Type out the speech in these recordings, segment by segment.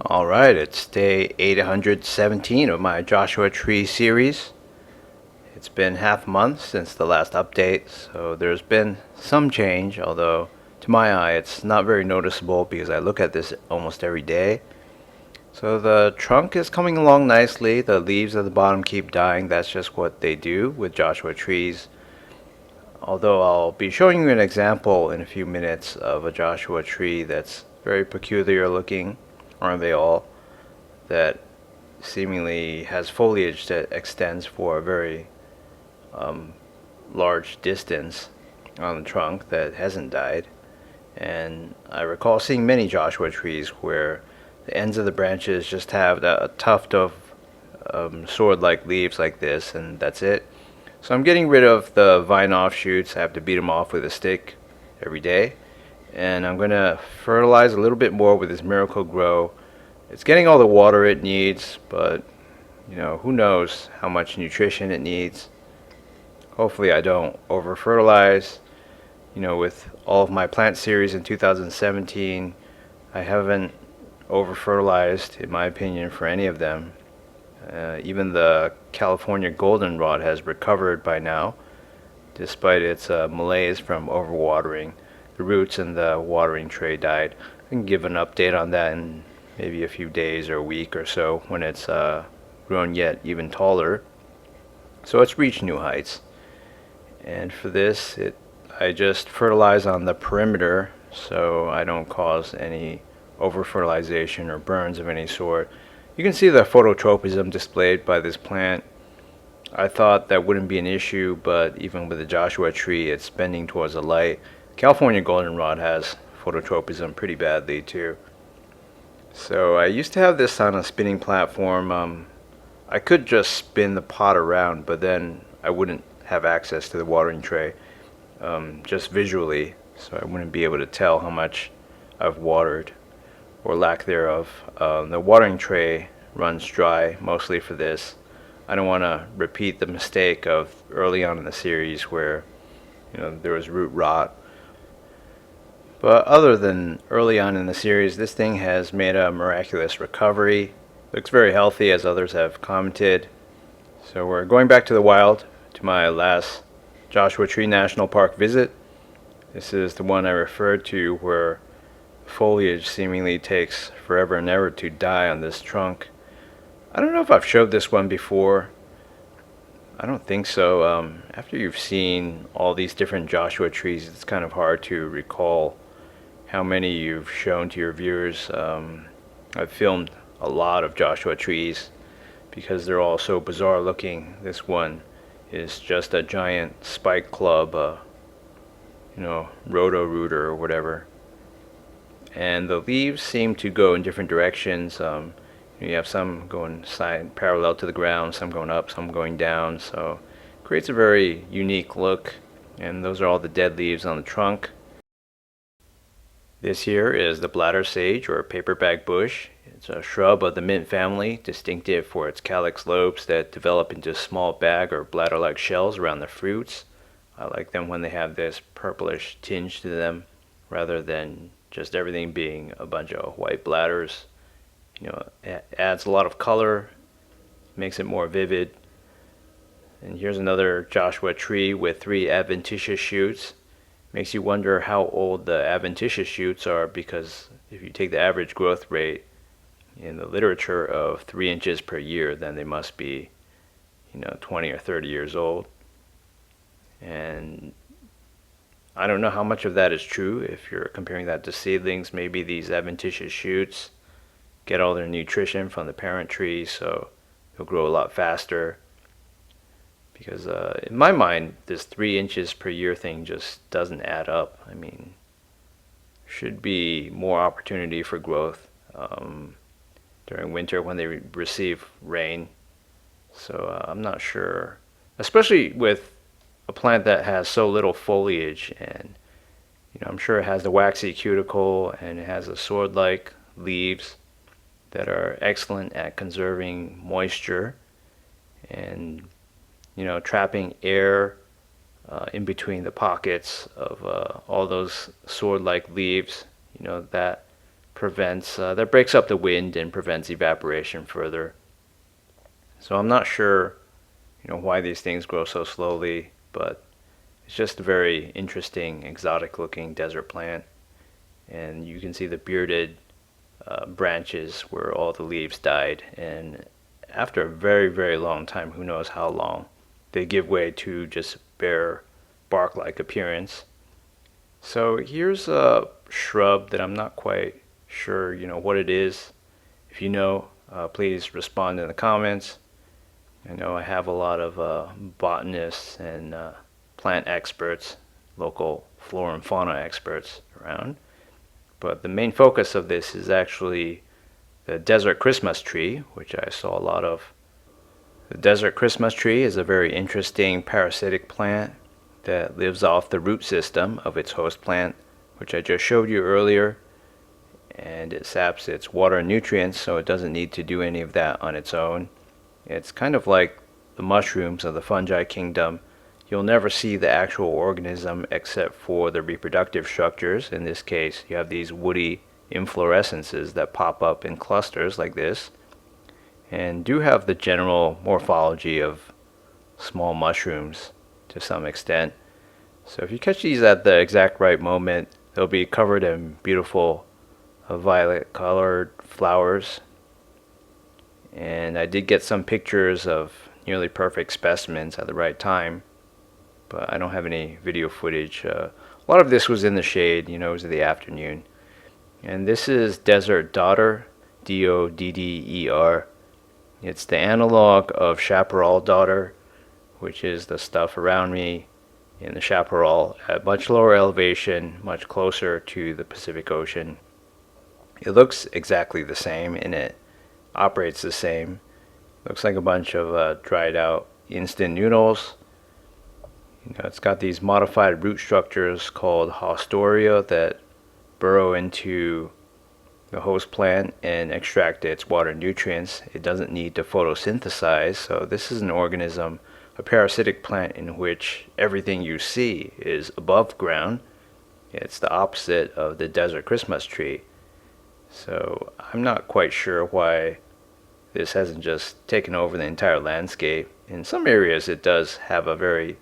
All right, it's day 817 of my Joshua Tree series. It's been half a month since the last update, so there's been some change, although to my eye it's not very noticeable because I look at this almost every day. So the trunk is coming along nicely. The leaves at the bottom keep dying. That's just what they do with Joshua trees. Although I'll be showing you an example in a few minutes of a Joshua tree that's very peculiar looking, aren't they all? That seemingly has foliage that extends for a very um, large distance on the trunk that hasn't died. And I recall seeing many Joshua trees where the ends of the branches just have a tuft of sword-like leaves like this, and that's it. So I'm getting rid of the vine offshoots. I have to beat them off with a stick every day. And I'm going to fertilize a little bit more with this Miracle-Gro. It's getting all the water it needs, but who knows how much nutrition it needs. Hopefully I don't over fertilize. With all of my plant series in 2017, I haven't over fertilized, in my opinion, for any of them. Even the California goldenrod has recovered by now, despite its malaise from overwatering. The roots in the watering tray died. I can give an update on that in maybe a few days or a week or so when it's grown yet even taller. So it's reached new heights. And for this, I just fertilize on the perimeter so I don't cause any over fertilization or burns of any sort. You can see the phototropism displayed by this plant. I thought that wouldn't be an issue, but even with the Joshua tree, it's bending towards the light. California goldenrod has phototropism pretty badly too. So I used to have this on a spinning platform. I could just spin the pot around, but then I wouldn't have access to the watering tray, just visually, so I wouldn't be able to tell how much I've watered or lack thereof. The watering tray runs dry mostly for this. I don't want to repeat the mistake of early on in the series where there was root rot. But other than early on in the series, this thing has made a miraculous recovery. Looks very healthy, as others have commented. So we're going back to the wild, to my last Joshua Tree National Park visit. This is the one I referred to where foliage seemingly takes forever and ever to die on this trunk. I don't know if I've showed this one before. I don't think so. After you've seen all these different Joshua trees, it's kind of hard to recall how many you've shown to your viewers. I've filmed a lot of Joshua trees because they're all so bizarre looking. This one is just a giant spike club, roto-rooter or whatever. And the leaves seem to go in different directions. You have some going side parallel to the ground, some going up, some going down. So it creates a very unique look. And those are all the dead leaves on the trunk. This here is the bladder sage or paperback bush. It's a shrub of the mint family, distinctive for its calyx lobes that develop into small bag or bladder-like shells around the fruits. I like them when they have this purplish tinge to them, rather than just everything being a bunch of white bladders. It adds a lot of color, makes it more vivid. And here's another Joshua tree with 3 adventitious shoots. Makes you wonder how old the adventitious shoots are, because if you take the average growth rate in the literature of 3 inches per year, then they must be 20 or 30 years old. And I don't know how much of that is true. If you're comparing that to seedlings, maybe these adventitious shoots get all their nutrition from the parent tree, so it'll grow a lot faster. Because in my mind, this 3 inches per year thing just doesn't add up. I mean, should be more opportunity for growth during winter when they receive rain. So I'm not sure, especially with a plant that has so little foliage, and I'm sure it has the waxy cuticle and it has the sword-like leaves that are excellent at conserving moisture and trapping air in between the pockets of all those sword-like leaves. That that breaks up the wind and prevents evaporation further. So I'm not sure, why these things grow so slowly, but it's just a very interesting, exotic looking desert plant. And you can see the bearded branches where all the leaves died. And after a very, very long time, who knows how long, they give way to just bare bark-like appearance. So here's a shrub that I'm not quite sure, what it is. If you know, please respond in the comments. I know I have a lot of botanists and plant experts, local flora and fauna experts around. But the main focus of this is actually the desert Christmas tree, which I saw a lot of. The desert Christmas tree is a very interesting parasitic plant that lives off the root system of its host plant, which I just showed you earlier. And it saps its water and nutrients, so it doesn't need to do any of that on its own. It's kind of like the mushrooms of the fungi kingdom. You'll never see the actual organism except for the reproductive structures. In this case, you have these woody inflorescences that pop up in clusters like this, and do have the general morphology of small mushrooms to some extent. So if you catch these at the exact right moment, they'll be covered in beautiful violet colored flowers. And I did get some pictures of nearly perfect specimens at the right time, but I don't have any video footage. A lot of this was in the shade, it was in the afternoon. And this is Desert Dodder, Dodder. It's the analog of chaparral dodder, which is the stuff around me in the chaparral at much lower elevation, much closer to the Pacific Ocean. It looks exactly the same, and it operates the same. Looks like a bunch of dried out instant noodles. It's got these modified root structures called haustoria that burrow into the host plant and extract its water nutrients. It doesn't need to photosynthesize, so this is an organism, a parasitic plant in which everything you see is above ground. It's the opposite of the desert Christmas tree. So I'm not quite sure why this hasn't just taken over the entire landscape. In some areas it does have a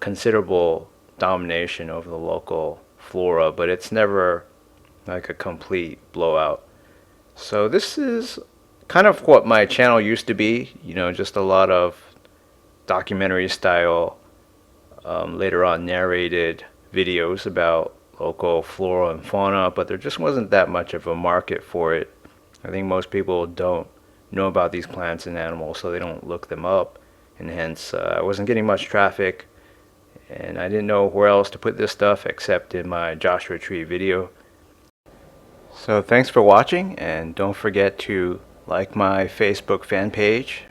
considerable domination over the local flora, but it's never like a complete blowout. So this is kind of what my channel used to be, just a lot of documentary style, later on narrated videos about local flora and fauna, but there just wasn't that much of a market for it. I think most people don't know about these plants and animals, so they don't look them up, and hence I wasn't getting much traffic, and I didn't know where else to put this stuff except in my Joshua Tree video. So thanks for watching, and don't forget to like my Facebook fan page